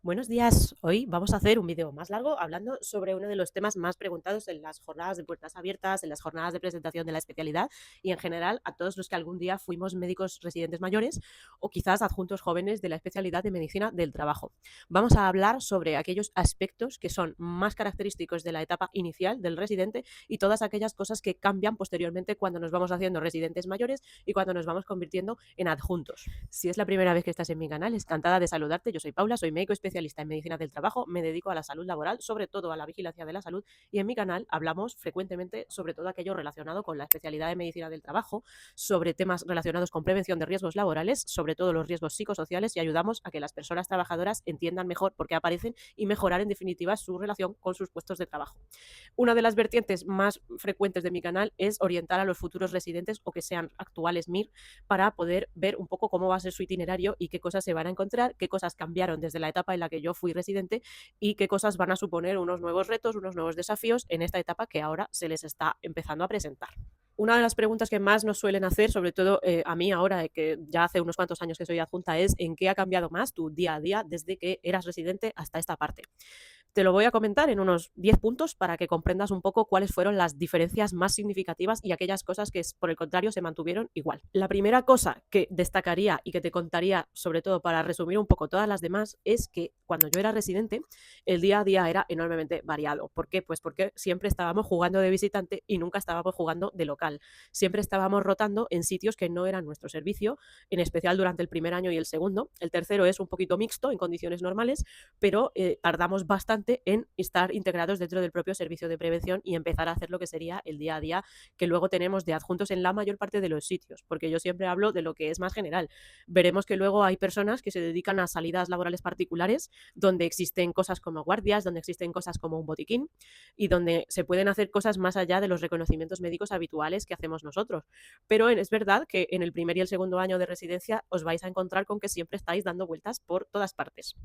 Buenos días. Hoy vamos a hacer un vídeo más largo hablando sobre uno de los temas más preguntados en las jornadas de puertas abiertas, en las jornadas de presentación de la especialidad y en general a todos los que algún día fuimos médicos residentes mayores o quizás adjuntos jóvenes de la especialidad de medicina del trabajo. Vamos a hablar sobre aquellos aspectos que son más característicos de la etapa inicial del residente y todas aquellas cosas que cambian posteriormente cuando nos vamos haciendo residentes mayores y cuando nos vamos convirtiendo en adjuntos. Si es la primera vez que estás en mi canal, encantada de saludarte. Yo soy Paula, soy médico especialista en medicina del trabajo, me dedico a la salud laboral, sobre todo a la vigilancia de la salud, y en mi canal hablamos frecuentemente sobre todo aquello relacionado con la especialidad de medicina del trabajo, sobre temas relacionados con prevención de riesgos laborales, sobre todo los riesgos psicosociales, y ayudamos a que las personas trabajadoras entiendan mejor por qué aparecen y mejorar en definitiva su relación con sus puestos de trabajo. Una de las vertientes más frecuentes de mi canal es orientar a los futuros residentes o que sean actuales MIR para poder ver un poco cómo va a ser su itinerario y qué cosas se van a encontrar, qué cosas cambiaron desde la etapa en la que yo fui residente y qué cosas van a suponer unos nuevos retos, unos nuevos desafíos en esta etapa que ahora se les está empezando a presentar. Una de las preguntas que más nos suelen hacer, sobre todo a mí ahora, que ya hace unos cuantos años que soy adjunta, es ¿en qué ha cambiado más tu día a día desde que eras residente hasta esta parte? Te lo voy a comentar en unos 10 puntos para que comprendas un poco cuáles fueron las diferencias más significativas y aquellas cosas que, por el contrario, se mantuvieron igual. La primera cosa que destacaría y que te contaría, sobre todo para resumir un poco todas las demás, es que cuando yo era residente, el día a día era enormemente variado. ¿Por qué? Pues porque siempre estábamos jugando de visitante y nunca estábamos jugando de local. Siempre estábamos rotando en sitios que no eran nuestro servicio, en especial durante el primer año y el segundo. El tercero es un poquito mixto en condiciones normales, pero tardamos bastante en estar integrados dentro del propio servicio de prevención y empezar a hacer lo que sería el día a día que luego tenemos de adjuntos en la mayor parte de los sitios, porque yo siempre hablo de lo que es más general. Veremos que luego hay personas que se dedican a salidas laborales particulares donde existen cosas como guardias, donde existen cosas como un botiquín y donde se pueden hacer cosas más allá de los reconocimientos médicos habituales que hacemos nosotros. Pero es verdad que en el primer y el segundo año de residencia os vais a encontrar con que siempre estáis dando vueltas por todas partes.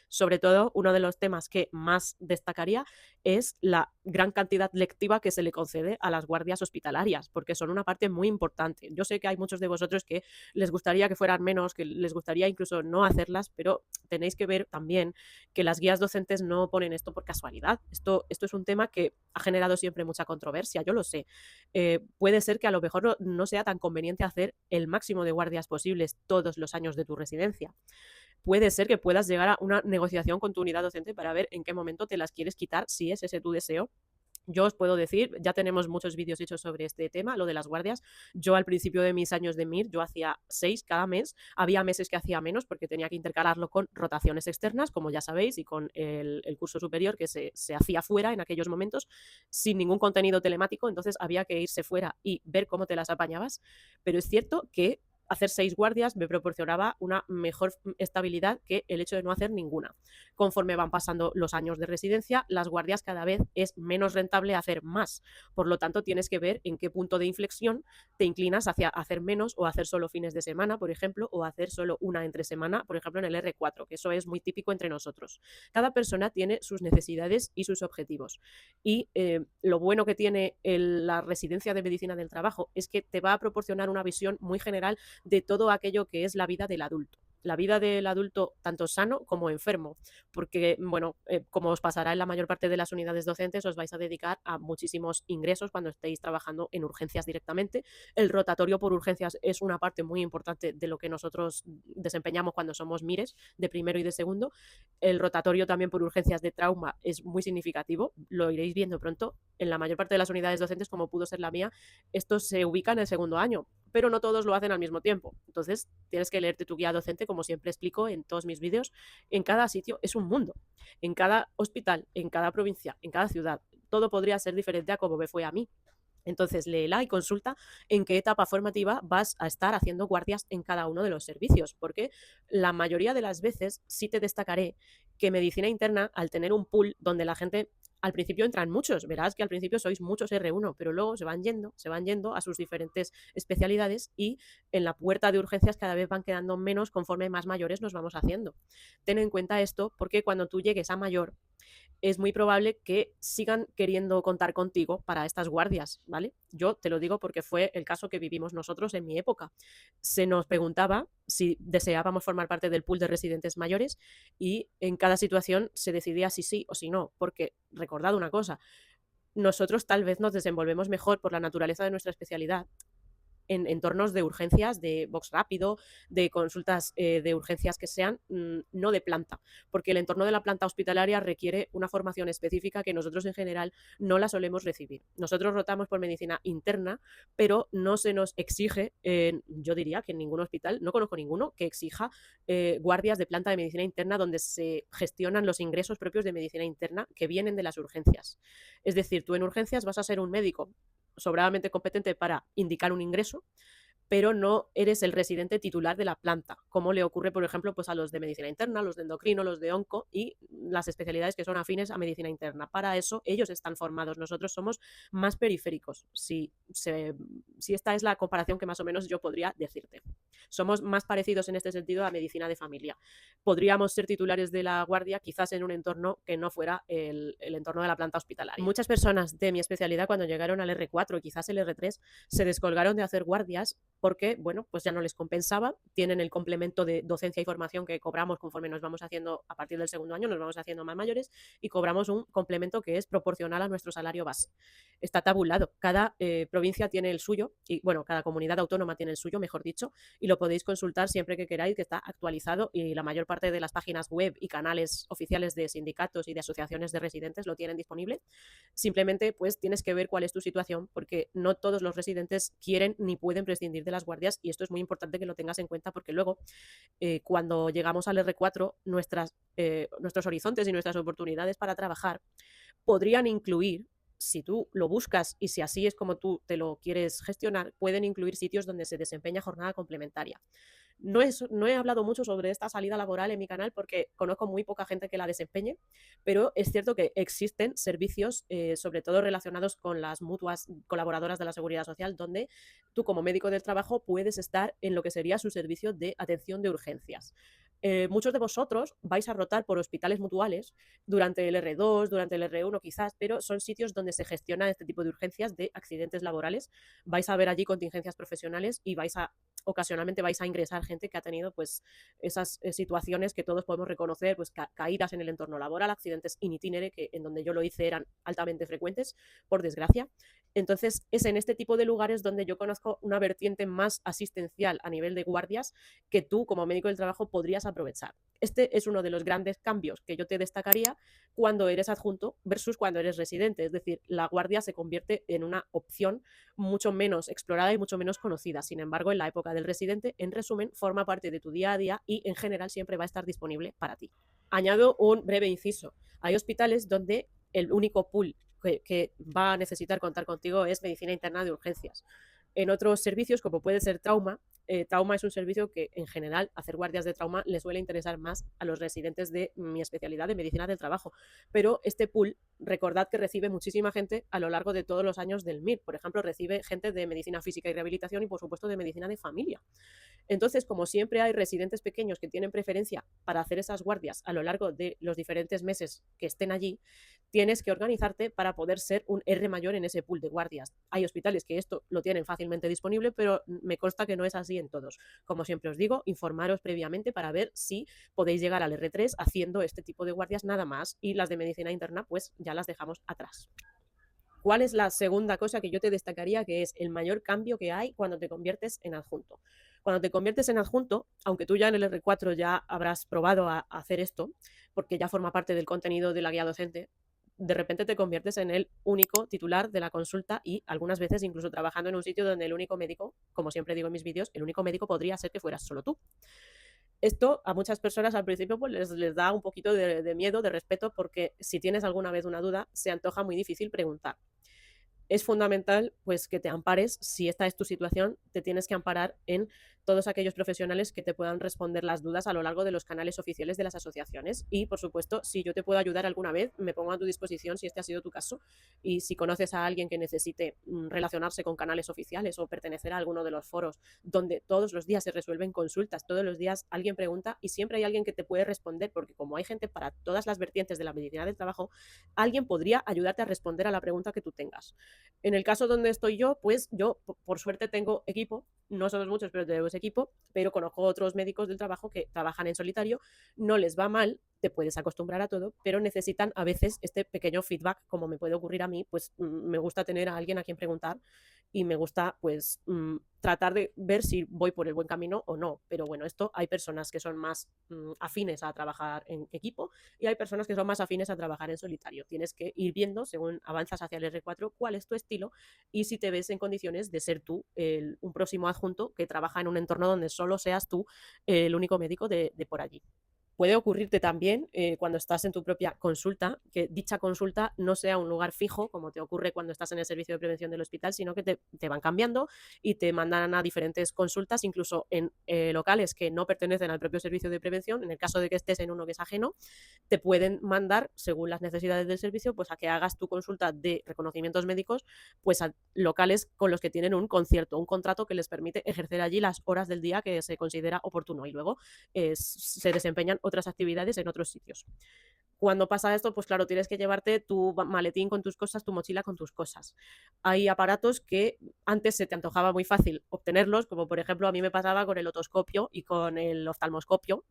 Sobre todo, uno de los temas que más destacaría es la gran cantidad lectiva que se le concede a las guardias hospitalarias, porque son una parte muy importante. Yo sé que hay muchos de vosotros que les gustaría que fueran menos, que les gustaría incluso no hacerlas, pero tenéis que ver también que las guías docentes no ponen esto por casualidad. Esto es un tema que ha generado siempre mucha controversia, yo lo sé. Puede ser que a lo mejor no sea tan conveniente hacer el máximo de guardias posibles todos los años de tu residencia. Puede ser que puedas llegar a una negociación con tu unidad docente para ver en qué momento te las quieres quitar, si es ese tu deseo. Yo os puedo decir, ya tenemos muchos vídeos hechos sobre este tema, lo de las guardias. Yo al principio de mis años de MIR, yo hacía 6 cada mes. Había meses que hacía menos porque tenía que intercalarlo con rotaciones externas, como ya sabéis, y con el curso superior que se hacía fuera en aquellos momentos, sin ningún contenido telemático. Entonces había que irse fuera y ver cómo te las apañabas. Pero es cierto que hacer 6 guardias me proporcionaba una mejor estabilidad que el hecho de no hacer ninguna. Conforme van pasando los años de residencia, las guardias cada vez es menos rentable hacer más. Por lo tanto, tienes que ver en qué punto de inflexión te inclinas hacia hacer menos o hacer solo fines de semana, por ejemplo, o hacer solo una entre semana, por ejemplo, en el R4, que eso es muy típico entre nosotros. Cada persona tiene sus necesidades y sus objetivos. Y lo bueno que tiene la residencia de medicina del trabajo es que te va a proporcionar una visión muy general de todo aquello que es la vida del adulto. La vida del adulto tanto sano como enfermo, porque, bueno, como os pasará en la mayor parte de las unidades docentes, os vais a dedicar a muchísimos ingresos cuando estéis trabajando en urgencias directamente. El rotatorio por urgencias es una parte muy importante de lo que nosotros desempeñamos cuando somos MIRES, de primero y de segundo. El rotatorio también por urgencias de trauma es muy significativo, lo iréis viendo pronto. En la mayor parte de las unidades docentes, como pudo ser la mía, esto se ubica en el segundo año, pero no todos lo hacen al mismo tiempo. Entonces, tienes que leerte tu guía docente, como siempre explico en todos mis vídeos. En cada sitio es un mundo. En cada hospital, en cada provincia, en cada ciudad. Todo podría ser diferente a como me fue a mí. Entonces, léela y consulta en qué etapa formativa vas a estar haciendo guardias en cada uno de los servicios, porque la mayoría de las veces sí te destacaré que medicina interna, al tener un pool donde la gente al principio entran muchos, verás que al principio sois muchos R1, pero luego se van yendo a sus diferentes especialidades y en la puerta de urgencias cada vez van quedando menos conforme más mayores nos vamos haciendo. Ten en cuenta esto porque cuando tú llegues a mayor, es muy probable que sigan queriendo contar contigo para estas guardias, ¿vale? Yo te lo digo porque fue el caso que vivimos nosotros en mi época. Se nos preguntaba si deseábamos formar parte del pool de residentes mayores y en cada situación se decidía si sí o si no, porque recordad una cosa, nosotros tal vez nos desenvolvemos mejor por la naturaleza de nuestra especialidad en entornos de urgencias, de box rápido, de consultas de urgencias que sean no de planta, porque el entorno de la planta hospitalaria requiere una formación específica que nosotros en general no la solemos recibir. Nosotros rotamos por medicina interna, pero no se nos exige, yo diría que en ningún hospital, no conozco ninguno que exija guardias de planta de medicina interna donde se gestionan los ingresos propios de medicina interna que vienen de las urgencias. Es decir, tú en urgencias vas a ser un médico sobradamente competente para indicar un ingreso, pero no eres el residente titular de la planta, como le ocurre, por ejemplo, pues a los de medicina interna, los de endocrino, los de onco y las especialidades que son afines a medicina interna. Para eso ellos están formados, nosotros somos más periféricos, si esta es la comparación que más o menos yo podría decirte. Somos más parecidos en este sentido a medicina de familia. Podríamos ser titulares de la guardia quizás en un entorno que no fuera el entorno de la planta hospitalaria. Muchas personas de mi especialidad cuando llegaron al R4 y quizás el R3 se descolgaron de hacer guardias porque, bueno, pues ya no les compensaba, tienen el complemento de docencia y formación que cobramos conforme nos vamos haciendo a partir del segundo año, nos vamos haciendo más mayores y cobramos un complemento que es proporcional a nuestro salario base. Está tabulado, cada provincia tiene el suyo y, bueno, cada comunidad autónoma tiene el suyo, mejor dicho, y lo podéis consultar siempre que queráis, que está actualizado y la mayor parte de las páginas web y canales oficiales de sindicatos y de asociaciones de residentes lo tienen disponible. Simplemente, pues tienes que ver cuál es tu situación porque no todos los residentes quieren ni pueden prescindir de las guardias y esto es muy importante que lo tengas en cuenta porque luego cuando llegamos al R4 nuestros horizontes y nuestras oportunidades para trabajar podrían incluir, si tú lo buscas y si así es como tú te lo quieres gestionar, pueden incluir sitios donde se desempeña jornada complementaria. No he hablado mucho sobre esta salida laboral en mi canal porque conozco muy poca gente que la desempeñe, pero es cierto que existen servicios, sobre todo relacionados con las mutuas colaboradoras de la Seguridad Social, donde tú como médico del trabajo puedes estar en lo que sería su servicio de atención de urgencias. Muchos de vosotros vais a rotar por hospitales mutuales durante el R2, durante el R1 quizás, pero son sitios donde se gestiona este tipo de urgencias de accidentes laborales. Vais a ver allí contingencias profesionales y ocasionalmente vais a ingresar gente que ha tenido pues esas situaciones que todos podemos reconocer, pues caídas en el entorno laboral, accidentes in itinere, que en donde yo lo hice eran altamente frecuentes, por desgracia. Entonces es en este tipo de lugares donde yo conozco una vertiente más asistencial a nivel de guardias que tú como médico del trabajo podrías aprovechar. Este es uno de los grandes cambios que yo te destacaría cuando eres adjunto versus cuando eres residente. Es decir, la guardia se convierte en una opción mucho menos explorada y mucho menos conocida. Sin embargo, en la época del residente, en resumen, forma parte de tu día a día y en general siempre va a estar disponible para ti. Añado un breve inciso. Hay hospitales donde el único pool que va a necesitar contar contigo es medicina interna de urgencias. En otros servicios, como puede ser trauma, trauma es un servicio que en general hacer guardias de trauma les suele interesar más a los residentes de mi especialidad de medicina del trabajo, pero este pool, recordad que recibe muchísima gente a lo largo de todos los años del MIR. Por ejemplo, recibe gente de medicina física y rehabilitación y por supuesto de medicina de familia. Entonces, como siempre hay residentes pequeños que tienen preferencia para hacer esas guardias a lo largo de los diferentes meses que estén allí, tienes que organizarte para poder ser un R mayor en ese pool de guardias. Hay hospitales que esto lo tienen fácilmente disponible, pero me consta que no es así en todos. Como siempre os digo, informaros previamente para ver si podéis llegar al R3 haciendo este tipo de guardias nada más y las de medicina interna pues ya las dejamos atrás. ¿Cuál es la segunda cosa que yo te destacaría que es el mayor cambio que hay cuando te conviertes en adjunto? Cuando te conviertes en adjunto, aunque tú ya en el R4 ya habrás probado a hacer esto, porque ya forma parte del contenido de la guía docente, de repente te conviertes en el único titular de la consulta y algunas veces incluso trabajando en un sitio donde el único médico, como siempre digo en mis vídeos, el único médico podría ser que fueras solo tú. Esto a muchas personas al principio pues les da un poquito de miedo, de respeto, porque si tienes alguna vez una duda, se antoja muy difícil preguntar. Es fundamental pues que te ampares, si esta es tu situación, te tienes que amparar en todos aquellos profesionales que te puedan responder las dudas a lo largo de los canales oficiales de las asociaciones. Y, por supuesto, si yo te puedo ayudar alguna vez, me pongo a tu disposición si este ha sido tu caso. Y si conoces a alguien que necesite relacionarse con canales oficiales o pertenecer a alguno de los foros donde todos los días se resuelven consultas, todos los días alguien pregunta y siempre hay alguien que te puede responder, porque como hay gente para todas las vertientes de la medicina del trabajo, alguien podría ayudarte a responder a la pregunta que tú tengas. En el caso donde estoy yo, pues yo por suerte tengo equipo, no somos muchos, pero tenemos equipo, pero conozco otros médicos del trabajo que trabajan en solitario, no les va mal, te puedes acostumbrar a todo, pero necesitan a veces este pequeño feedback, como me puede ocurrir a mí, pues me gusta tener a alguien a quien preguntar y me gusta pues tratar de ver si voy por el buen camino o no. Pero bueno, esto hay personas que son más afines a trabajar en equipo y hay personas que son más afines a trabajar en solitario. Tienes que ir viendo, según avanzas hacia el R4, cuál es tu estilo y si te ves en condiciones de ser tú un próximo adjunto que trabaja en un entorno donde solo seas tú el único médico de por allí. Puede ocurrirte también cuando estás en tu propia consulta, que dicha consulta no sea un lugar fijo, como te ocurre cuando estás en el servicio de prevención del hospital, sino que te van cambiando y te mandan a diferentes consultas, incluso en locales que no pertenecen al propio servicio de prevención. En el caso de que estés en uno que es ajeno, te pueden mandar, según las necesidades del servicio, pues a que hagas tu consulta de reconocimientos médicos, pues a locales con los que tienen un concierto, un contrato que les permite ejercer allí las horas del día que se considera oportuno y luego se desempeñan otras actividades en otros sitios. Cuando pasa esto, pues claro, tienes que llevarte tu maletín con tus cosas, tu mochila con tus cosas. Hay aparatos que antes se te antojaba muy fácil obtenerlos, como por ejemplo a mí me pasaba con el otoscopio y con el oftalmoscopio,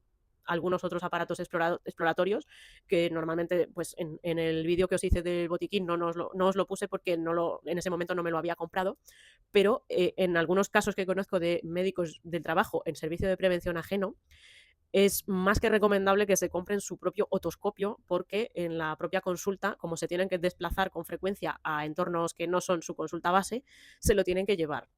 algunos otros aparatos exploratorios que normalmente pues en el vídeo que os hice del botiquín no os lo puse porque en ese momento no me lo había comprado, pero en algunos casos que conozco de médicos del trabajo en servicio de prevención ajeno, es más que recomendable que se compren su propio otoscopio porque en la propia consulta, como se tienen que desplazar con frecuencia a entornos que no son su consulta base, se lo tienen que llevar.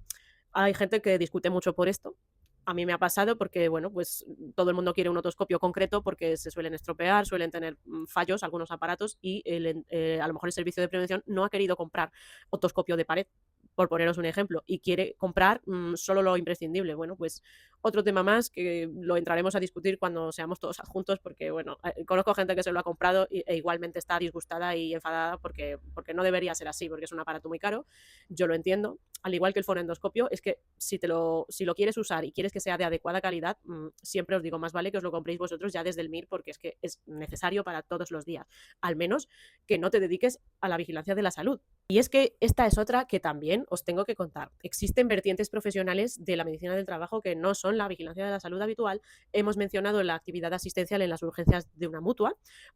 Hay gente que discute mucho por esto. A mí me ha pasado porque, bueno, pues todo el mundo quiere un otoscopio concreto porque se suelen estropear, suelen tener fallos algunos aparatos y a lo mejor el servicio de prevención no ha querido comprar otoscopio de pared, por poneros un ejemplo, y quiere comprar solo lo imprescindible. Bueno, pues otro tema más que lo entraremos a discutir cuando seamos todos adjuntos porque, bueno, conozco gente que se lo ha comprado e igualmente está disgustada y enfadada porque no debería ser así, porque es un aparato muy caro. Yo lo entiendo, al igual que el fonoendoscopio, es que si lo quieres usar y quieres que sea de adecuada calidad, siempre os digo, más vale que os lo compréis vosotros ya desde el MIR porque es que es necesario para todos los días, al menos que no te dediques a la vigilancia de la salud. Y es que esta es otra que también os tengo que contar. Existen vertientes profesionales de la medicina del trabajo que no son la vigilancia de la salud habitual. Hemos mencionado la actividad asistencial en las urgencias de una mutua,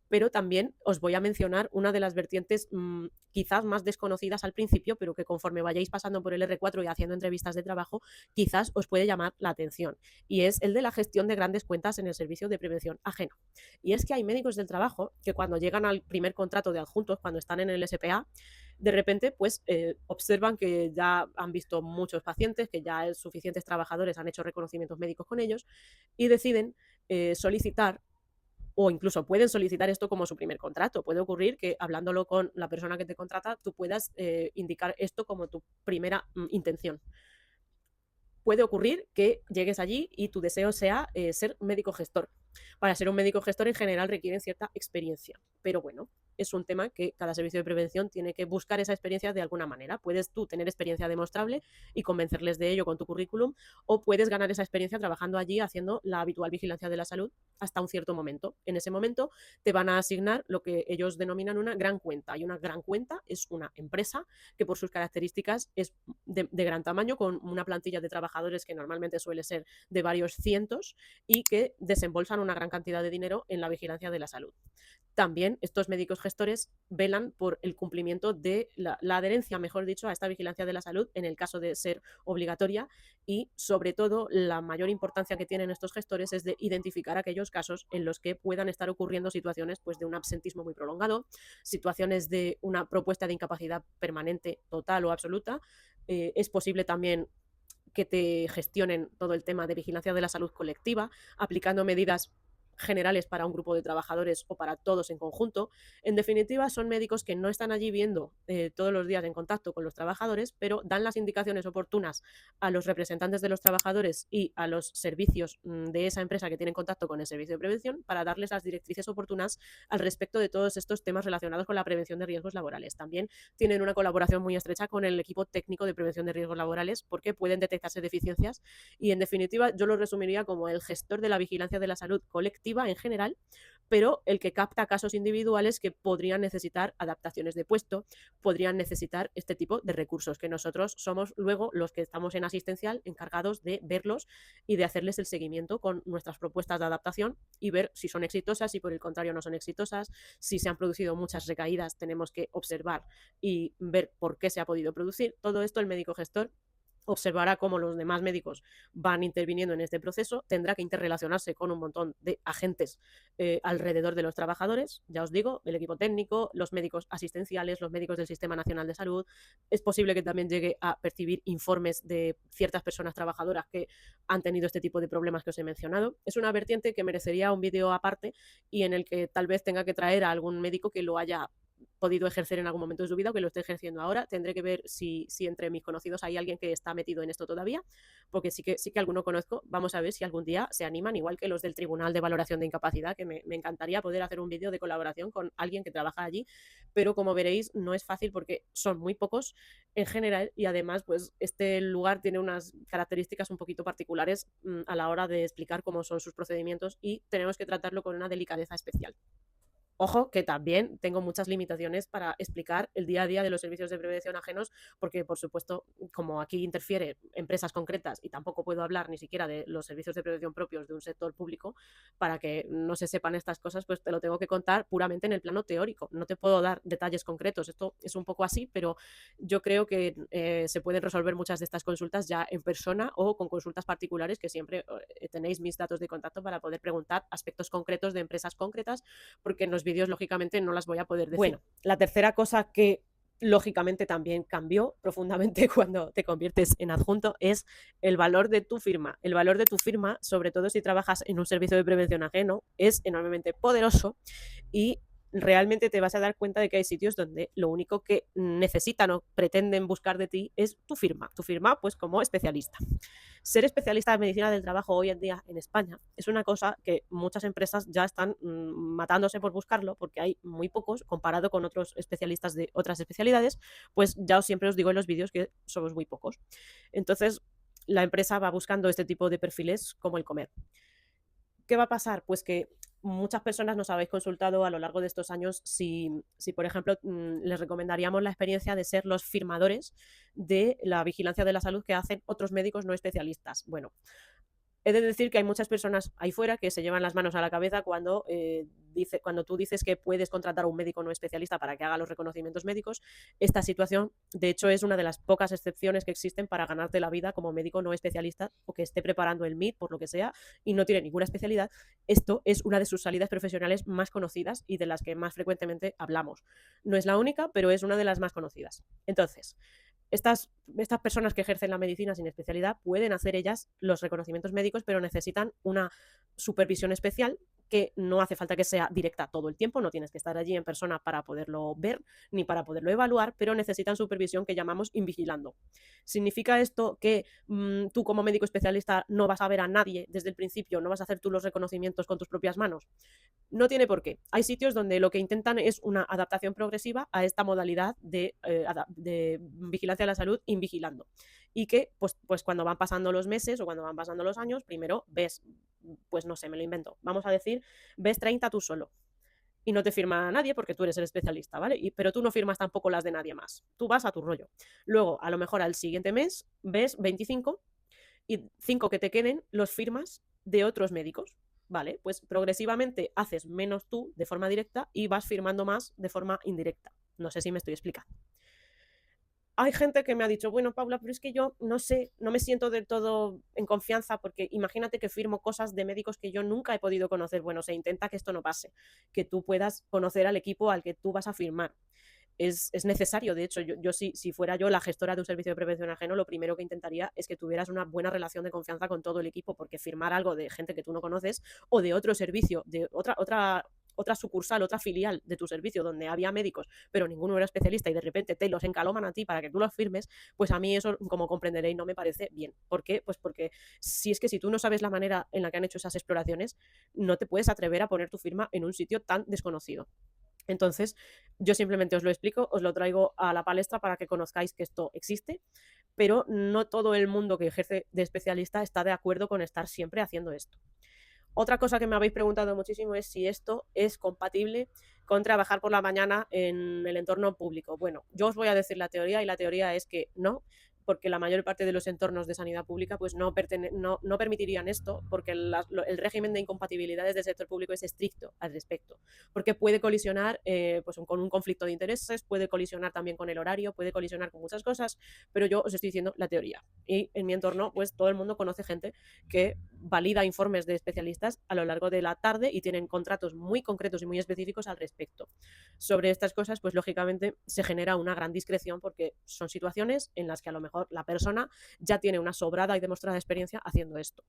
pero también os voy a mencionar una de las vertientes quizás más desconocidas al principio, pero que conforme vayáis pasando por el R4 y haciendo entrevistas de trabajo, quizás os puede llamar la atención. Y es el de la gestión de grandes cuentas en el servicio de prevención ajeno. Y es que hay médicos del trabajo que cuando llegan al primer contrato de adjuntos, cuando están en el SPA, de repente pues observan que ya han visto muchos pacientes, que ya suficientes trabajadores han hecho reconocimientos médicos con ellos y deciden solicitar o incluso pueden solicitar esto como su primer contrato. Puede ocurrir que hablándolo con la persona que te contrata, tú puedas indicar esto como tu primera intención. Puede ocurrir que llegues allí y tu deseo sea ser médico gestor. Para ser un médico gestor en general requieren cierta experiencia, pero bueno, es un tema que cada servicio de prevención tiene que buscar esa experiencia de alguna manera. Puedes tú tener experiencia demostrable y convencerles de ello con tu currículum, o puedes ganar esa experiencia trabajando allí haciendo la habitual vigilancia de la salud hasta un cierto momento. En ese momento te van a asignar lo que ellos denominan una gran cuenta, y una gran cuenta es una empresa que por sus características es de gran tamaño, con una plantilla de trabajadores que normalmente suele ser de varios cientos y que desembolsan una gran cantidad de dinero en la vigilancia de la salud. También estos médicos gestores velan por el cumplimiento de la adherencia, mejor dicho, a esta vigilancia de la salud en el caso de ser obligatoria, y sobre todo la mayor importancia que tienen estos gestores es de identificar aquellos casos en los que puedan estar ocurriendo situaciones pues, de un absentismo muy prolongado, situaciones de una propuesta de incapacidad permanente, total o absoluta. Es posible también que te gestionen todo el tema de vigilancia de la salud colectiva, aplicando medidas generales para un grupo de trabajadores o para todos en conjunto. En definitiva, son médicos que no están allí viendo todos los días en contacto con los trabajadores, pero dan las indicaciones oportunas a los representantes de los trabajadores y a los servicios de esa empresa que tienen contacto con el servicio de prevención para darles las directrices oportunas al respecto de todos estos temas relacionados con la prevención de riesgos laborales. También tienen una colaboración muy estrecha con el equipo técnico de prevención de riesgos laborales porque pueden detectarse deficiencias y, en definitiva, yo lo resumiría como el gestor de la vigilancia de la salud colectiva en general, pero el que capta casos individuales que podrían necesitar adaptaciones de puesto, podrían necesitar este tipo de recursos, que nosotros somos luego los que estamos en asistencial encargados de verlos y de hacerles el seguimiento con nuestras propuestas de adaptación y ver si son exitosas, si por el contrario no son exitosas, si se han producido muchas recaídas, tenemos que observar y ver por qué se ha podido producir. Todo esto el médico gestor observará cómo los demás médicos van interviniendo en este proceso, tendrá que interrelacionarse con un montón de agentes alrededor de los trabajadores, ya os digo, el equipo técnico, los médicos asistenciales, los médicos del Sistema Nacional de Salud. Es posible que también llegue a percibir informes de ciertas personas trabajadoras que han tenido este tipo de problemas que os he mencionado. Es una vertiente que merecería un vídeo aparte y en el que tal vez tenga que traer a algún médico que lo haya podido ejercer en algún momento de su vida o que lo esté ejerciendo ahora. Tendré que ver si entre mis conocidos hay alguien que está metido en esto todavía, porque sí que alguno conozco. Vamos a ver si algún día se animan, igual que los del Tribunal de Valoración de Incapacidad, que me encantaría poder hacer un vídeo de colaboración con alguien que trabaja allí, pero como veréis no es fácil porque son muy pocos en general y además pues este lugar tiene unas características un poquito particulares a la hora de explicar cómo son sus procedimientos y tenemos que tratarlo con una delicadeza especial. Ojo, que también tengo muchas limitaciones para explicar el día a día de los servicios de prevención ajenos, porque, por supuesto, como aquí interfiere empresas concretas y tampoco puedo hablar ni siquiera de los servicios de prevención propios de un sector público, para que no se sepan estas cosas, pues te lo tengo que contar puramente en el plano teórico. No te puedo dar detalles concretos. Esto es un poco así, pero yo creo que se pueden resolver muchas de estas consultas ya en persona o con consultas particulares, que siempre tenéis mis datos de contacto para poder preguntar aspectos concretos de empresas concretas, porque en los vídeos lógicamente no las voy a poder decir. Bueno, la tercera cosa que lógicamente también cambió profundamente cuando te conviertes en adjunto es el valor de tu firma. El valor de tu firma, sobre todo si trabajas en un servicio de prevención ajeno, es enormemente poderoso y realmente te vas a dar cuenta de que hay sitios donde lo único que necesitan o pretenden buscar de ti es tu firma pues como especialista. Ser especialista de medicina del trabajo hoy en día en España es una cosa que muchas empresas ya están matándose por buscarlo porque hay muy pocos comparado con otros especialistas de otras especialidades, pues ya siempre os digo en los vídeos que somos muy pocos. Entonces, la empresa va buscando este tipo de perfiles como el comer. ¿Qué va a pasar? Pues que muchas personas nos habéis consultado a lo largo de estos años si por ejemplo, les recomendaríamos la experiencia de ser los firmadores de la vigilancia de la salud que hacen otros médicos no especialistas. Bueno, he de decir que hay muchas personas ahí fuera que se llevan las manos a la cabeza cuando tú dices que puedes contratar a un médico no especialista para que haga los reconocimientos médicos. Esta situación, de hecho, es una de las pocas excepciones que existen para ganarte la vida como médico no especialista o que esté preparando el MIT, por lo que sea, y no tiene ninguna especialidad. Esto es una de sus salidas profesionales más conocidas y de las que más frecuentemente hablamos. No es la única, pero es una de las más conocidas. Entonces, estas personas que ejercen la medicina sin especialidad pueden hacer ellas los reconocimientos médicos, pero necesitan una supervisión especial que no hace falta que sea directa todo el tiempo, no tienes que estar allí en persona para poderlo ver ni para poderlo evaluar, pero necesitan supervisión que llamamos invigilando. ¿Significa esto que tú como médico especialista no vas a ver a nadie desde el principio, no vas a hacer tú los reconocimientos con tus propias manos? No tiene por qué. Hay sitios donde lo que intentan es una adaptación progresiva a esta modalidad de vigilancia de la salud invigilando. Y que, pues cuando van pasando los meses o cuando van pasando los años, primero ves, pues no sé, me lo invento. Vamos a decir, ves 30 tú solo. Y no te firma nadie porque tú eres el especialista, ¿vale? Pero tú no firmas tampoco las de nadie más. Tú vas a tu rollo. Luego, a lo mejor al siguiente mes, ves 25 y 5 que te queden los firmas de otros médicos. Vale, pues progresivamente haces menos tú de forma directa y vas firmando más de forma indirecta. No sé si me estoy explicando. Hay gente que me ha dicho, bueno, Paula, pero es que yo no sé, no me siento del todo en confianza porque imagínate que firmo cosas de médicos que yo nunca he podido conocer. Bueno, se intenta que esto no pase, que tú puedas conocer al equipo al que tú vas a firmar. es necesario. De hecho, yo si fuera yo la gestora de un servicio de prevención ajeno, lo primero que intentaría es que tuvieras una buena relación de confianza con todo el equipo, porque firmar algo de gente que tú no conoces o de otro servicio, de otra sucursal, otra filial de tu servicio donde había médicos, pero ninguno era especialista y de repente te los encaloman a ti para que tú los firmes, pues a mí eso, como comprenderéis, no me parece bien. ¿Por qué? Pues porque si es que si tú no sabes la manera en la que han hecho esas exploraciones, no te puedes atrever a poner tu firma en un sitio tan desconocido. Entonces, yo simplemente os lo explico, os lo traigo a la palestra para que conozcáis que esto existe, pero no todo el mundo que ejerce de especialista está de acuerdo con estar siempre haciendo esto. Otra cosa que me habéis preguntado muchísimo es si esto es compatible con trabajar por la mañana en el entorno público. Bueno, yo os voy a decir la teoría y la teoría es que no, porque la mayor parte de los entornos de sanidad pública pues no permitirían esto, porque el régimen de incompatibilidades del sector público es estricto al respecto, porque puede colisionar pues con un conflicto de intereses, puede colisionar también con el horario, puede colisionar con muchas cosas, pero yo os estoy diciendo la teoría. Y en mi entorno pues todo el mundo conoce gente que valida informes de especialistas a lo largo de la tarde y tienen contratos muy concretos y muy específicos al respecto. Sobre estas cosas, pues lógicamente se genera una gran discreción porque son situaciones en las que a lo mejor la persona ya tiene una sobrada y demostrada experiencia haciendo esto.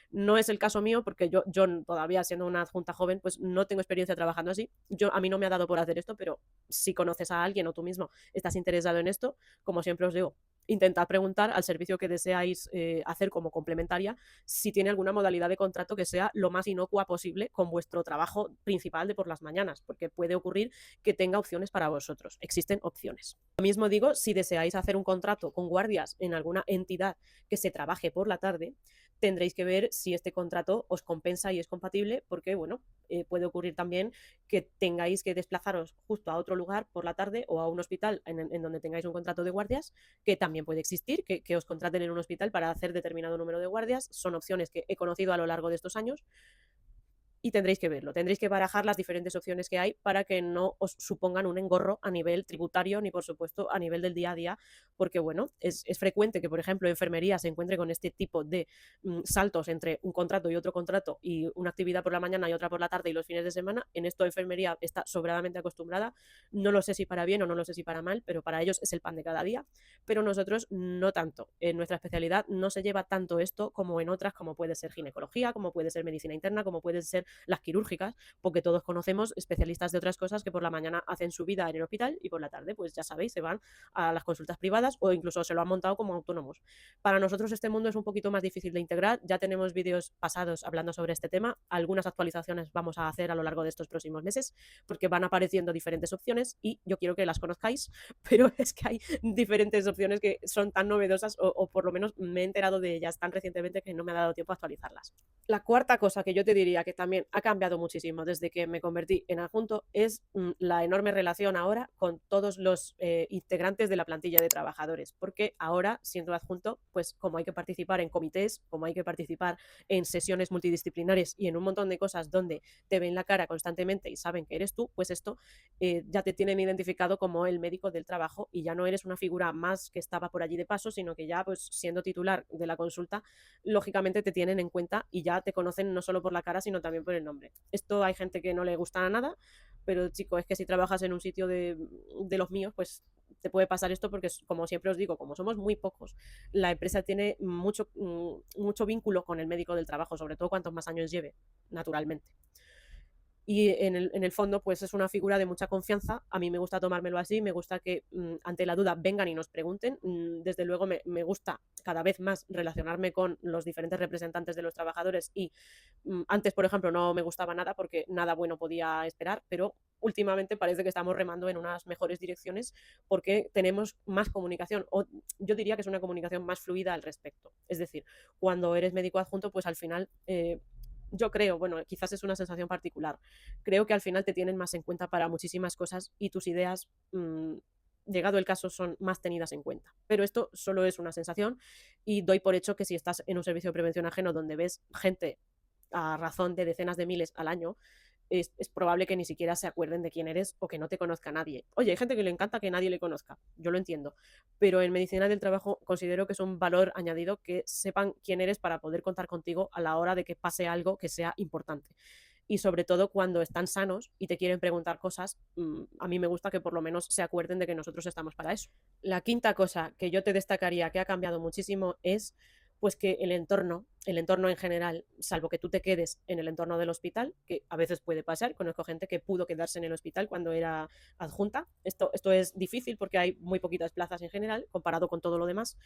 No es el caso mío porque yo todavía siendo una adjunta joven, pues no tengo experiencia trabajando así. A mí no me ha dado por hacer esto, pero si conoces a alguien o tú mismo estás interesado en esto, como siempre os digo, intentad preguntar al servicio que deseáis hacer como complementaria si tiene alguna modalidad de contrato que sea lo más inocua posible con vuestro trabajo principal de por las mañanas, porque puede ocurrir que tenga opciones para vosotros. Existen opciones. Lo mismo digo si deseáis hacer un contrato con guardias en alguna entidad que se trabaje por la tarde, tendréis que ver si este contrato os compensa y es compatible, porque bueno, puede ocurrir también que tengáis que desplazaros justo a otro lugar por la tarde o a un hospital en donde tengáis un contrato de guardias, que también puede existir, que os contraten en un hospital para hacer determinado número de guardias. Son opciones que he conocido a lo largo de estos años y tendréis que verlo, tendréis que barajar las diferentes opciones que hay para que no os supongan un engorro a nivel tributario ni por supuesto a nivel del día a día, porque bueno, es frecuente que por ejemplo enfermería se encuentre con este tipo de saltos entre un contrato y otro contrato y una actividad por la mañana y otra por la tarde y los fines de semana. En esto enfermería está sobradamente acostumbrada, no lo sé si para bien o no lo sé si para mal, pero para ellos es el pan de cada día, pero nosotros no tanto. En nuestra especialidad no se lleva tanto esto como en otras, como puede ser ginecología, como puede ser medicina interna, como puede ser las quirúrgicas, porque todos conocemos especialistas de otras cosas que por la mañana hacen su vida en el hospital y por la tarde, pues ya sabéis, se van a las consultas privadas o incluso se lo han montado como autónomos. Para nosotros este mundo es un poquito más difícil de integrar, ya tenemos vídeos pasados hablando sobre este tema, algunas actualizaciones vamos a hacer a lo largo de estos próximos meses, porque van apareciendo diferentes opciones y yo quiero que las conozcáis, pero es que hay diferentes opciones que son tan novedosas o por lo menos me he enterado de ellas tan recientemente que no me ha dado tiempo a actualizarlas. La cuarta cosa que yo te diría que también ha cambiado muchísimo desde que me convertí en adjunto es la enorme relación ahora con todos los integrantes de la plantilla de trabajadores, porque ahora, siendo adjunto, pues como hay que participar en comités, como hay que participar en sesiones multidisciplinares y en un montón de cosas donde te ven la cara constantemente y saben que eres tú, pues esto ya te tienen identificado como el médico del trabajo y ya no eres una figura más que estaba por allí de paso, sino que ya pues siendo titular de la consulta, lógicamente te tienen en cuenta y ya te conocen no solo por la cara, sino también por el nombre. Esto hay gente que no le gusta nada, pero chico, es que si trabajas en un sitio de los míos, pues te puede pasar esto porque, como siempre os digo, como somos muy pocos, la empresa tiene mucho vínculo con el médico del trabajo, sobre todo cuantos más años lleve, naturalmente. Y en el fondo, pues es una figura de mucha confianza. A mí me gusta tomármelo así, me gusta que ante la duda vengan y nos pregunten. Desde luego me gusta cada vez más relacionarme con los diferentes representantes de los trabajadores y antes, por ejemplo, no me gustaba nada porque nada bueno podía esperar, pero últimamente parece que estamos remando en unas mejores direcciones porque tenemos más comunicación, o yo diría que es una comunicación más fluida al respecto. Es decir, cuando eres médico adjunto, pues al final yo creo, bueno, quizás es una sensación particular, creo que al final te tienen más en cuenta para muchísimas cosas y tus ideas, llegado el caso, son más tenidas en cuenta. Pero esto solo es una sensación y doy por hecho que si estás en un servicio de prevención ajeno donde ves gente a razón de decenas de miles al año, es probable que ni siquiera se acuerden de quién eres o que no te conozca nadie. Oye, hay gente que le encanta que nadie le conozca, yo lo entiendo, pero en medicina del trabajo considero que es un valor añadido que sepan quién eres para poder contar contigo a la hora de que pase algo que sea importante. y sobre todo cuando están sanos y te quieren preguntar cosas, a mí me gusta que por lo menos se acuerden de que nosotros estamos para eso. La quinta cosa que yo te destacaría que ha cambiado muchísimo es pues que el entorno en general, salvo que tú te quedes en el entorno del hospital, que a veces puede pasar, conozco gente que pudo quedarse en el hospital cuando era adjunta. Esto es difícil porque hay muy poquitas plazas en general comparado con todo lo demás,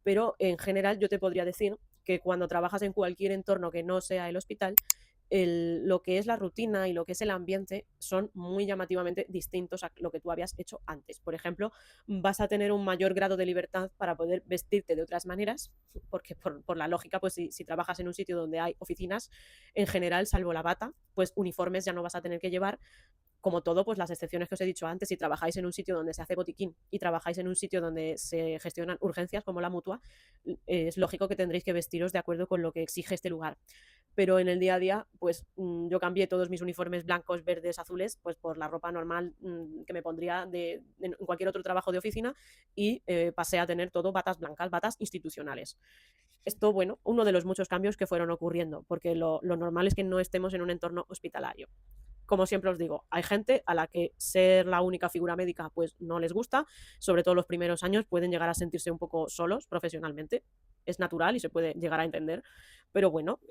pero en general yo te podría decir que cuando trabajas en cualquier entorno que no sea el hospital, lo que es la rutina y lo que es el ambiente son muy llamativamente distintos a lo que tú habías hecho antes. Por ejemplo, vas a tener un mayor grado de libertad para poder vestirte de otras maneras, porque por la lógica, pues si trabajas en un sitio donde hay oficinas, en general, salvo la bata, pues uniformes ya no vas a tener que llevar. Como todo, pues las excepciones que os he dicho antes, si trabajáis en un sitio donde se hace botiquín y trabajáis en un sitio donde se gestionan urgencias como la mutua, es lógico que tendréis que vestiros de acuerdo con lo que exige este lugar. Pero en el día a día, pues yo cambié todos mis uniformes blancos, verdes, azules, pues por la ropa normal que me pondría en cualquier otro trabajo de oficina y pasé a tener todo batas blancas, batas institucionales. Esto, bueno, uno de los muchos cambios que fueron ocurriendo, porque lo normal es que no estemos en un entorno hospitalario. Como siempre os digo, hay gente a la que ser la única figura médica pues no les gusta, sobre todo los primeros años pueden llegar a sentirse un poco solos profesionalmente, es natural y se puede llegar a entender, pero bueno,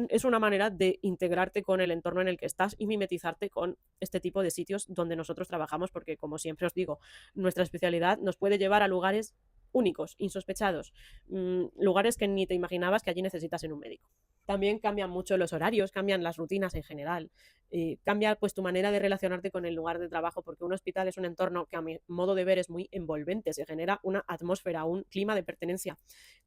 es una manera de integrarte con el entorno en el que estás y mimetizarte con este tipo de sitios donde nosotros trabajamos, porque como siempre os digo, nuestra especialidad nos puede llevar a lugares únicos, insospechados, lugares que ni te imaginabas que allí necesitas en un médico. También cambian mucho los horarios, cambian las rutinas en general, cambia pues tu manera de relacionarte con el lugar de trabajo, porque un hospital es un entorno que a mi modo de ver es muy envolvente, se genera una atmósfera, un clima de pertenencia,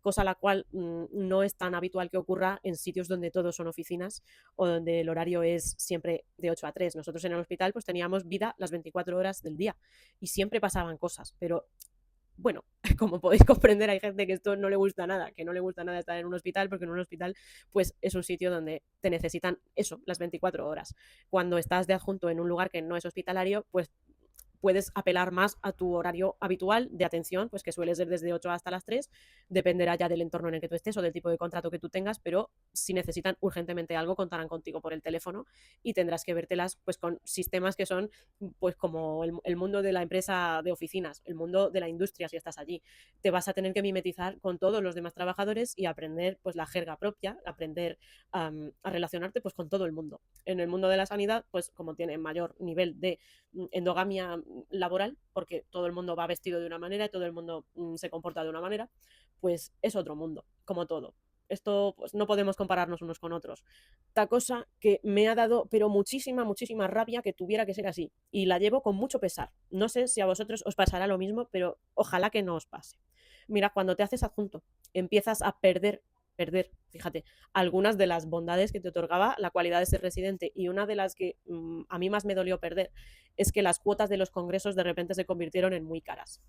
cosa la cual no es tan habitual que ocurra en sitios donde todos son oficinas o donde el horario es siempre de 8 a 3. Nosotros en el hospital pues teníamos vida las 24 horas del día y siempre pasaban cosas, pero bueno, como podéis comprender, hay gente que esto no le gusta nada, que no le gusta nada estar en un hospital, porque en un hospital pues es un sitio donde te necesitan eso, las 24 horas. Cuando estás de adjunto en un lugar que no es hospitalario, pues puedes apelar más a tu horario habitual de atención, pues que suele ser desde 8 hasta las 3, dependerá ya del entorno en el que tú estés o del tipo de contrato que tú tengas, pero si necesitan urgentemente algo, contarán contigo por el teléfono y tendrás que vértelas pues con sistemas que son pues como el mundo de la empresa de oficinas, el mundo de la industria si estás allí. Te vas a tener que mimetizar con todos los demás trabajadores y aprender pues la jerga propia, aprender a relacionarte pues con todo el mundo. En el mundo de la sanidad, pues como tiene mayor nivel de endogamia laboral, porque todo el mundo va vestido de una manera y todo el mundo se comporta de una manera, pues es otro mundo, como todo. Esto pues no podemos compararnos unos con otros. Esta cosa que me ha dado, pero muchísima, muchísima rabia que tuviera que ser así. Y la llevo con mucho pesar. No sé si a vosotros os pasará lo mismo, pero ojalá que no os pase. Mira, cuando te haces adjunto, empiezas a perder, fíjate, algunas de las bondades que te otorgaba la cualidad de ser residente. Y una de las que a mí más me dolió perder es que las cuotas de los congresos de repente se convirtieron en muy caras.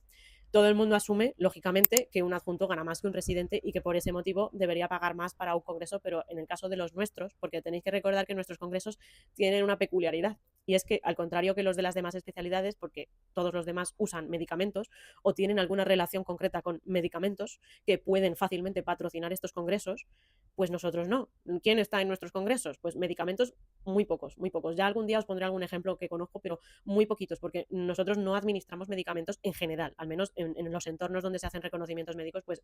Todo el mundo asume, lógicamente, que un adjunto gana más que un residente y que por ese motivo debería pagar más para un congreso, pero en el caso de los nuestros, porque tenéis que recordar que nuestros congresos tienen una peculiaridad, y es que al contrario que los de las demás especialidades, porque todos los demás usan medicamentos o tienen alguna relación concreta con medicamentos que pueden fácilmente patrocinar estos congresos, pues nosotros no. ¿Quién está en nuestros congresos? Pues medicamentos muy pocos, muy pocos. Ya algún día os pondré algún ejemplo que conozco, pero muy poquitos, porque nosotros no administramos medicamentos en general, al menos en los entornos donde se hacen reconocimientos médicos, pues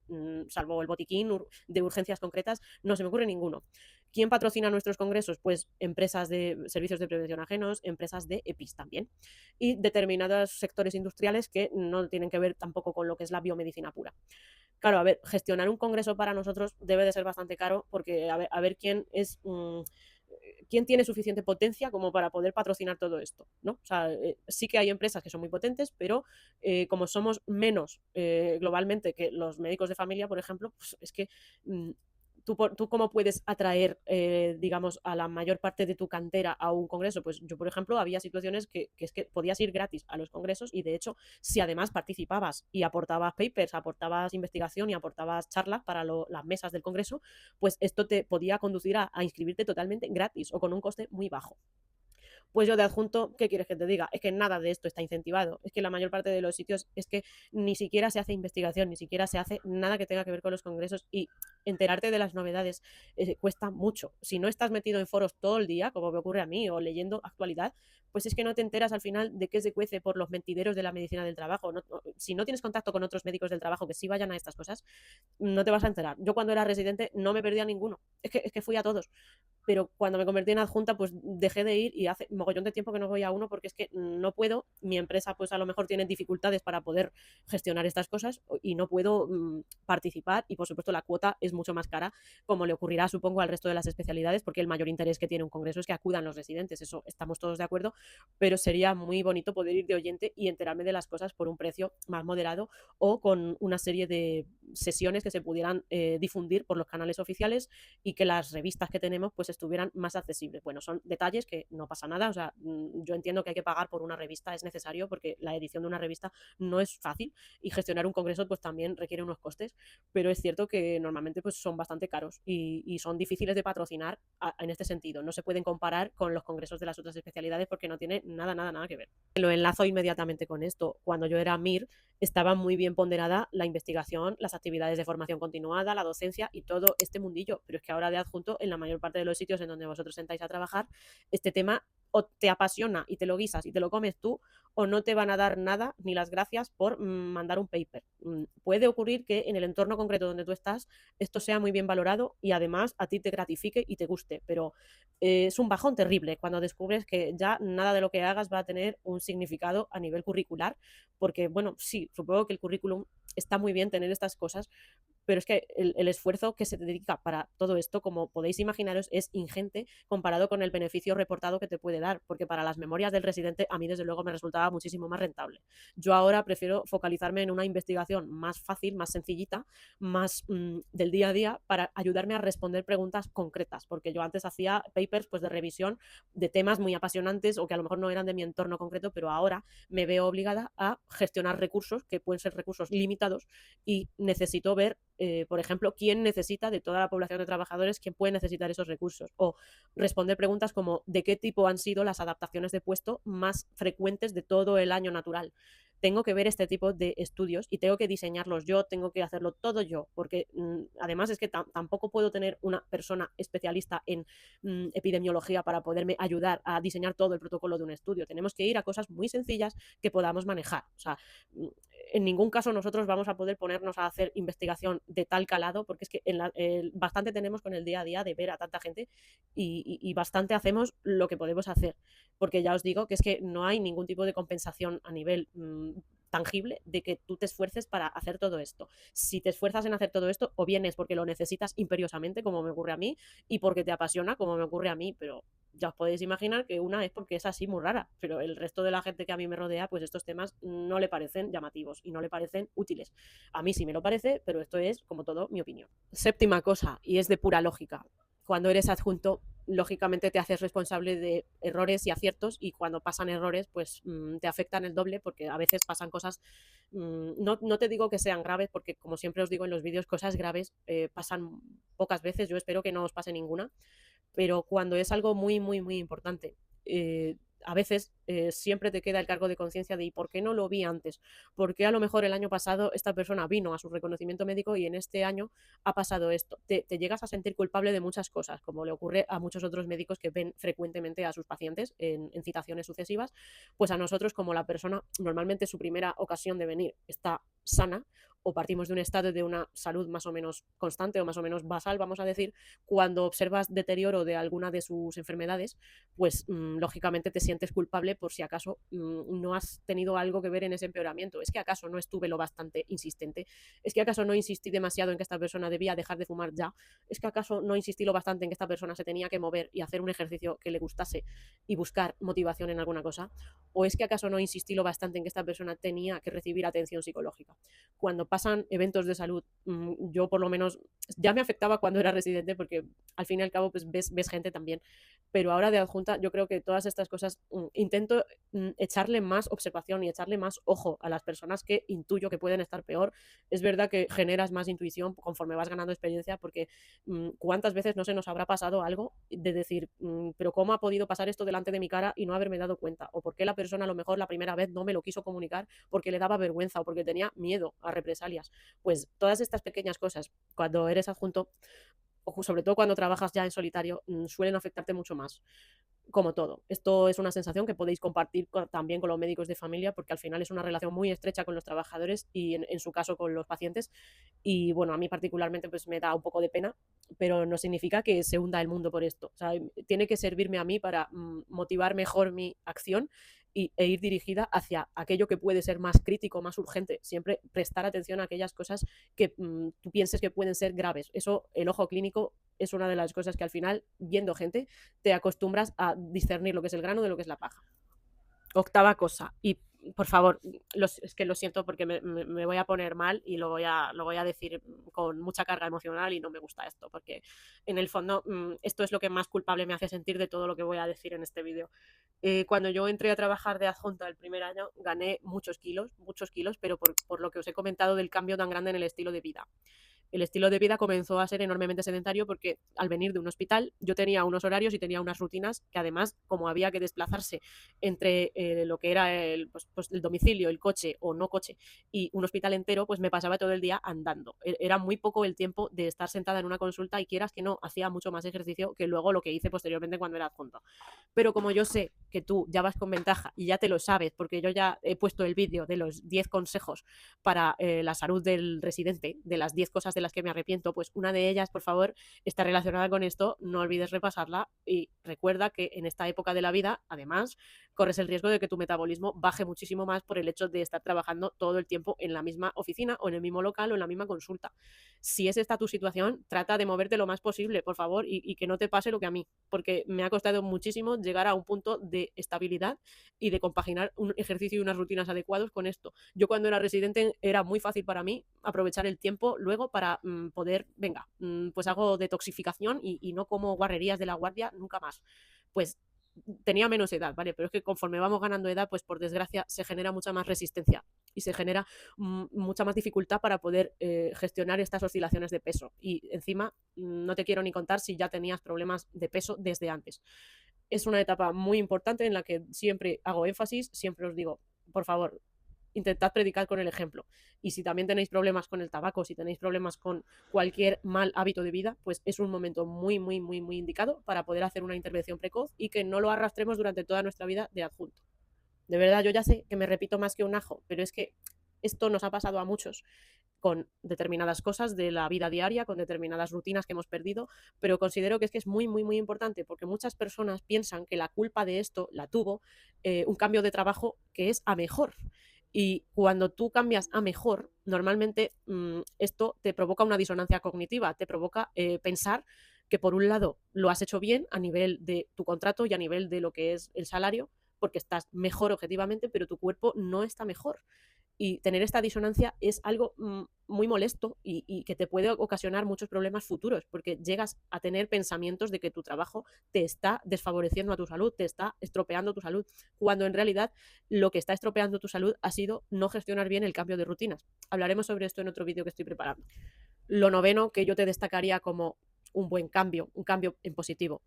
salvo el botiquín de urgencias concretas, no se me ocurre ninguno. ¿Quién patrocina nuestros congresos? Pues empresas de servicios de prevención ajenos, empresas de EPIs también, y determinados sectores industriales que no tienen que ver tampoco con lo que es la biomedicina pura. Claro, a ver, gestionar un congreso para nosotros debe de ser bastante caro porque a ver quién es quién tiene suficiente potencia como para poder patrocinar todo esto, ¿no? O sea, sí que hay empresas que son muy potentes, pero como somos menos globalmente que los médicos de familia, por ejemplo, pues es que mm, tú cómo puedes atraer, digamos, a la mayor parte de tu cantera a un congreso. Pues yo, por ejemplo, había situaciones que es que podías ir gratis a los congresos y, de hecho, si además participabas y aportabas papers, aportabas investigación y aportabas charlas para las mesas del congreso, pues esto te podía conducir a inscribirte totalmente gratis o con un coste muy bajo. Pues yo de adjunto, ¿qué quieres que te diga? Es que nada de esto está incentivado. Es que la mayor parte de los sitios es que ni siquiera se hace investigación, ni siquiera se hace nada que tenga que ver con los congresos y enterarte de las novedades cuesta mucho. Si no estás metido en foros todo el día, como me ocurre a mí, o leyendo actualidad, pues es que no te enteras al final de qué se cuece por los mentideros de la medicina del trabajo. Si no tienes contacto con otros médicos del trabajo que sí vayan a estas cosas, no te vas a enterar. Yo cuando era residente no me perdía ninguno. Es que fui a todos, pero cuando me convertí en adjunta, pues dejé de ir y hace mogollón de tiempo que no voy a uno porque es que no puedo, mi empresa pues a lo mejor tiene dificultades para poder gestionar estas cosas y no puedo participar y por supuesto la cuota es mucho más cara, como le ocurrirá supongo al resto de las especialidades, porque el mayor interés que tiene un congreso es que acudan los residentes, eso estamos todos de acuerdo, pero sería muy bonito poder ir de oyente y enterarme de las cosas por un precio más moderado o con una serie de sesiones que se pudieran difundir por los canales oficiales y que las revistas que tenemos pues estuvieran más accesibles. Bueno, son detalles que no pasa nada, o sea, yo entiendo que hay que pagar por una revista, es necesario porque la edición de una revista no es fácil y gestionar un congreso pues también requiere unos costes, pero es cierto que normalmente pues son bastante caros y son difíciles de patrocinar en este sentido. No se pueden comparar con los congresos de las otras especialidades porque no tiene nada que ver. Lo enlazo inmediatamente con esto. Cuando yo era MIR estaba muy bien ponderada la investigación, las actividades de formación continuada, la docencia y todo este mundillo, pero es que ahora de adjunto en la mayor parte de los sitios en donde vosotros sentáis a trabajar, este tema o te apasiona y te lo guisas y te lo comes tú, o no te van a dar nada ni las gracias por mandar un paper. Puede ocurrir que en el entorno concreto donde tú estás esto sea muy bien valorado y además a ti te gratifique y te guste, pero es un bajón terrible cuando descubres que ya nada de lo que hagas va a tener un significado a nivel curricular, porque bueno, sí, supongo que el currículum está muy bien tener estas cosas, pero es que el esfuerzo que se dedica para todo esto, como podéis imaginaros, es ingente comparado con el beneficio reportado que te puede dar, porque para las memorias del residente a mí desde luego me resultaba muchísimo más rentable. Yo ahora prefiero focalizarme en una investigación más fácil, más sencillita, más del día a día para ayudarme a responder preguntas concretas, porque yo antes hacía papers pues de revisión de temas muy apasionantes o que a lo mejor no eran de mi entorno concreto, pero ahora me veo obligada a gestionar recursos que pueden ser recursos limitados y necesito ver por ejemplo, quién necesita de toda la población de trabajadores, quién puede necesitar esos recursos. O responder preguntas como de qué tipo han sido las adaptaciones de puesto más frecuentes de todo el año natural. Tengo que ver este tipo de estudios y tengo que diseñarlos yo, tengo que hacerlo todo yo, porque además es que tampoco puedo tener una persona especialista en epidemiología para poderme ayudar a diseñar todo el protocolo de un estudio. Tenemos que ir a cosas muy sencillas que podamos manejar. O sea, en ningún caso nosotros vamos a poder ponernos a hacer investigación de tal calado, porque es que bastante tenemos con el día a día de ver a tanta gente y bastante hacemos lo que podemos hacer, porque ya os digo que es que no hay ningún tipo de compensación a nivel tangible de que tú te esfuerces para hacer todo esto. Si te esfuerzas en hacer todo esto, o bien es porque lo necesitas imperiosamente, como me ocurre a mí, y porque te apasiona, como me ocurre a mí, pero ya os podéis imaginar que una es porque es así muy rara, pero el resto de la gente que a mí me rodea, pues estos temas no le parecen llamativos y no le parecen útiles. A mí sí me lo parece, pero esto es, como todo, mi opinión. Séptima cosa, y es de pura lógica. Cuando eres adjunto, lógicamente te haces responsable de errores y aciertos y cuando pasan errores, pues te afectan el doble porque a veces pasan cosas, no te digo que sean graves porque como siempre os digo en los vídeos, cosas graves pasan pocas veces, yo espero que no os pase ninguna, pero cuando es algo muy importante, a veces siempre te queda el cargo de conciencia de ¿y por qué no lo vi antes? ¿Por qué a lo mejor el año pasado esta persona vino a su reconocimiento médico y en este año ha pasado esto? Te llegas a sentir culpable de muchas cosas, como le ocurre a muchos otros médicos que ven frecuentemente a sus pacientes en citaciones sucesivas, pues a nosotros como la persona normalmente su primera ocasión de venir está sana o partimos de un estado de una salud más o menos constante o más o menos basal, vamos a decir, cuando observas deterioro de alguna de sus enfermedades, pues lógicamente te sientes culpable por si acaso no has tenido algo que ver en ese empeoramiento. ¿Es que acaso no estuve lo bastante insistente? ¿Es que acaso no insistí demasiado en que esta persona debía dejar de fumar ya? ¿Es que acaso no insistí lo bastante en que esta persona se tenía que mover y hacer un ejercicio que le gustase y buscar motivación en alguna cosa? ¿O es que acaso no insistí lo bastante en que esta persona tenía que recibir atención psicológica? afecta. Cuando pasan eventos de salud, yo por lo menos ya me afectaba cuando era residente porque al fin y al cabo pues ves gente también, pero ahora de adjunta yo creo que todas estas cosas intento echarle más observación y echarle más ojo a las personas que intuyo que pueden estar peor. Es verdad que generas más intuición conforme vas ganando experiencia porque cuántas veces no se nos habrá pasado algo de decir, pero ¿cómo ha podido pasar esto delante de mi cara y no haberme dado cuenta? O por qué la persona a lo mejor la primera vez no me lo quiso comunicar porque le daba vergüenza o porque tenía miedo a represalias. Pues todas estas pequeñas cosas, cuando eres adjunto, o sobre todo cuando trabajas ya en solitario, suelen afectarte mucho más. Como todo. Esto es una sensación que podéis compartir también con los médicos de familia, porque al final es una relación muy estrecha con los trabajadores y en su caso con los pacientes. Y bueno, a mí particularmente pues me da un poco de pena, pero no significa que se hunda el mundo por esto. O sea, tiene que servirme a mí para motivar mejor mi acción e ir dirigida hacia aquello que puede ser más crítico, más urgente. Siempre prestar atención a aquellas cosas que tú pienses que pueden ser graves. Eso, el ojo clínico es una de las cosas que al final, viendo gente, te acostumbras a discernir lo que es el grano de lo que es la paja. Octava cosa, y por favor, es que lo siento porque me voy a poner mal y lo voy a decir con mucha carga emocional y no me gusta esto, porque en el fondo esto es lo que más culpable me hace sentir de todo lo que voy a decir en este vídeo. Cuando yo entré a trabajar de adjunta el primer año, gané muchos kilos, pero por lo que os he comentado del cambio tan grande en el estilo de vida. El estilo de vida comenzó a ser enormemente sedentario porque al venir de un hospital yo tenía unos horarios y tenía unas rutinas que además, como había que desplazarse entre lo que era pues el domicilio, el coche o no coche y un hospital entero, pues me pasaba todo el día andando. Era muy poco el tiempo de estar sentada en una consulta y quieras que no, hacía mucho más ejercicio que luego lo que hice posteriormente cuando era adjunto. Pero como yo sé que tú ya vas con ventaja y ya te lo sabes, porque yo ya he puesto el vídeo de los 10 consejos para la salud del residente, de las 10 cosas de las que me arrepiento, pues una de ellas, por favor, está relacionada con esto, no olvides repasarla y recuerda que en esta época de la vida, además, corres el riesgo de que tu metabolismo baje muchísimo más por el hecho de estar trabajando todo el tiempo en la misma oficina o en el mismo local o en la misma consulta. Si es esta tu situación, trata de moverte lo más posible, por favor, y que no te pase lo que a mí, porque me ha costado muchísimo llegar a un punto de estabilidad y de compaginar un ejercicio y unas rutinas adecuados con esto. Yo cuando era residente era muy fácil para mí aprovechar el tiempo luego para poder, venga, pues hago detoxificación y no como guarrerías de la guardia nunca más. Pues tenía menos edad, ¿vale? Pero es que conforme vamos ganando edad, pues por desgracia se genera mucha más resistencia y se genera mucha más dificultad para poder gestionar estas oscilaciones de peso. Y encima, no te quiero ni contar si ya tenías problemas de peso desde antes. Es una etapa muy importante en la que siempre hago énfasis, siempre os digo, por favor, intentad predicar con el ejemplo. Y si también tenéis problemas con el tabaco, si tenéis problemas con cualquier mal hábito de vida, pues es un momento muy, muy, muy, muy indicado para poder hacer una intervención precoz y que no lo arrastremos durante toda nuestra vida de adjunto. De verdad, yo ya sé que me repito más que un ajo, pero es que esto nos ha pasado a muchos con determinadas cosas de la vida diaria, con determinadas rutinas que hemos perdido, pero considero que es muy, muy, muy importante porque muchas personas piensan que la culpa de esto la tuvo un cambio de trabajo que es a mejor. Y cuando tú cambias a mejor, normalmente esto te provoca una disonancia cognitiva, te provoca pensar que por un lado lo has hecho bien a nivel de tu contrato y a nivel de lo que es el salario, porque estás mejor objetivamente, pero tu cuerpo no está mejor. Y tener esta disonancia es algo muy molesto y que te puede ocasionar muchos problemas futuros, porque llegas a tener pensamientos de que tu trabajo te está desfavoreciendo a tu salud, te está estropeando tu salud, cuando en realidad lo que está estropeando tu salud ha sido no gestionar bien el cambio de rutinas. Hablaremos sobre esto en otro vídeo que estoy preparando. Lo noveno que yo te destacaría como un buen cambio, un cambio en positivo,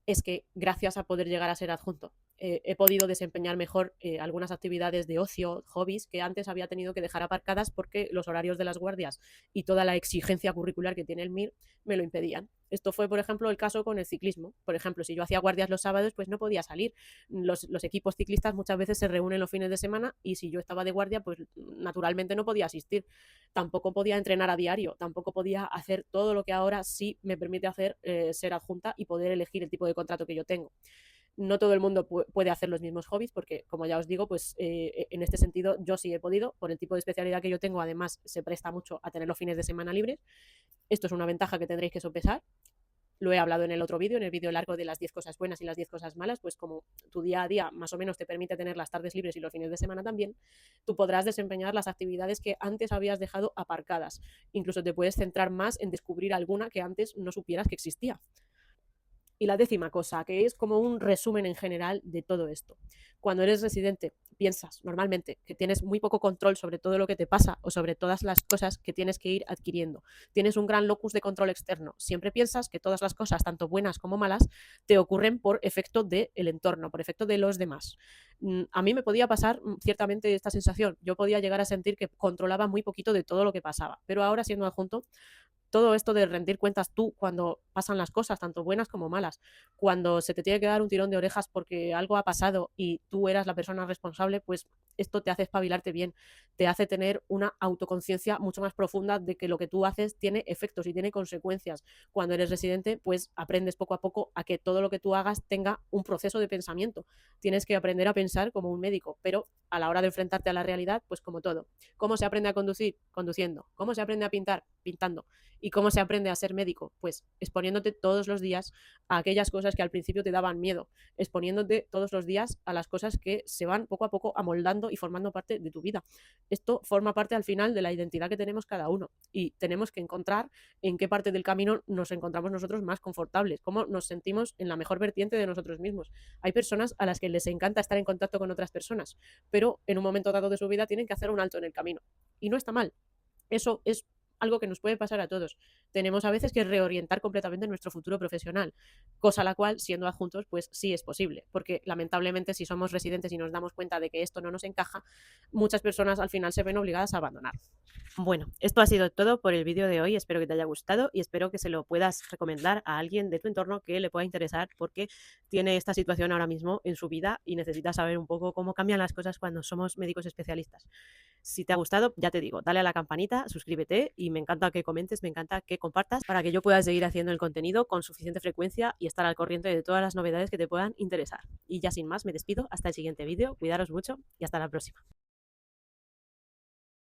es que gracias a poder llegar a ser adjunto, he podido desempeñar mejor algunas actividades de ocio, hobbies, que antes había tenido que dejar aparcadas porque los horarios de las guardias y toda la exigencia curricular que tiene el MIR me lo impedían. Esto fue, por ejemplo, el caso con el ciclismo. Por ejemplo, si yo hacía guardias los sábados, pues no podía salir. Los equipos ciclistas muchas veces se reúnen los fines de semana y si yo estaba de guardia, pues naturalmente no podía asistir. Tampoco podía entrenar a diario, tampoco podía hacer todo lo que ahora sí me permite hacer ser adjunta y poder elegir el tipo de contrato que yo tengo. No todo el mundo puede hacer los mismos hobbies porque, como ya os digo, pues en este sentido yo sí he podido, por el tipo de especialidad que yo tengo, además se presta mucho a tener los fines de semana libres. Esto es una ventaja que tendréis que sopesar. Lo he hablado en el otro vídeo, en el vídeo largo de las 10 cosas buenas y las 10 cosas malas, pues como tu día a día más o menos te permite tener las tardes libres y los fines de semana también, tú podrás desempeñar las actividades que antes habías dejado aparcadas. Incluso te puedes centrar más en descubrir alguna que antes no supieras que existía. Y la décima cosa, que es como un resumen en general de todo esto. Cuando eres residente, piensas normalmente que tienes muy poco control sobre todo lo que te pasa o sobre todas las cosas que tienes que ir adquiriendo. Tienes un gran locus de control externo. Siempre piensas que todas las cosas, tanto buenas como malas, te ocurren por efecto del entorno, por efecto de los demás. A mí me podía pasar ciertamente esta sensación. Yo podía llegar a sentir que controlaba muy poquito de todo lo que pasaba. Pero ahora, siendo adjunto, todo esto de rendir cuentas tú cuando pasan las cosas, tanto buenas como malas, cuando se te tiene que dar un tirón de orejas porque algo ha pasado y tú eras la persona responsable, pues esto te hace espabilarte bien, te hace tener una autoconciencia mucho más profunda de que lo que tú haces tiene efectos y tiene consecuencias. Cuando eres residente, pues aprendes poco a poco a que todo lo que tú hagas tenga un proceso de pensamiento. Tienes que aprender a pensar como un médico, pero a la hora de enfrentarte a la realidad, pues como todo. ¿Cómo se aprende a conducir? Conduciendo. ¿Cómo se aprende a pintar? Pintando. ¿Y cómo se aprende a ser médico? Pues exponiéndote todos los días a aquellas cosas que al principio te daban miedo, exponiéndote todos los días a las cosas que se van poco a poco amoldando y formando parte de tu vida. Esto forma parte al final de la identidad que tenemos cada uno y tenemos que encontrar en qué parte del camino nos encontramos nosotros más confortables, cómo nos sentimos en la mejor vertiente de nosotros mismos. Hay personas a las que les encanta estar en contacto con otras personas, pero en un momento dado de su vida tienen que hacer un alto en el camino y no está mal. Eso es algo que nos puede pasar a todos. Tenemos a veces que reorientar completamente nuestro futuro profesional, cosa la cual, siendo adjuntos, pues sí es posible, porque lamentablemente si somos residentes y nos damos cuenta de que esto no nos encaja, muchas personas al final se ven obligadas a abandonar. Bueno, esto ha sido todo por el vídeo de hoy. Espero que te haya gustado y espero que se lo puedas recomendar a alguien de tu entorno que le pueda interesar porque tiene esta situación ahora mismo en su vida y necesita saber un poco cómo cambian las cosas cuando somos médicos especialistas. Si te ha gustado, ya te digo, dale a la campanita, suscríbete y me encanta que comentes, me encanta que compartas para que yo pueda seguir haciendo el contenido con suficiente frecuencia y estar al corriente de todas las novedades que te puedan interesar. Y ya sin más, me despido hasta el siguiente vídeo. Cuidaros mucho y hasta la próxima.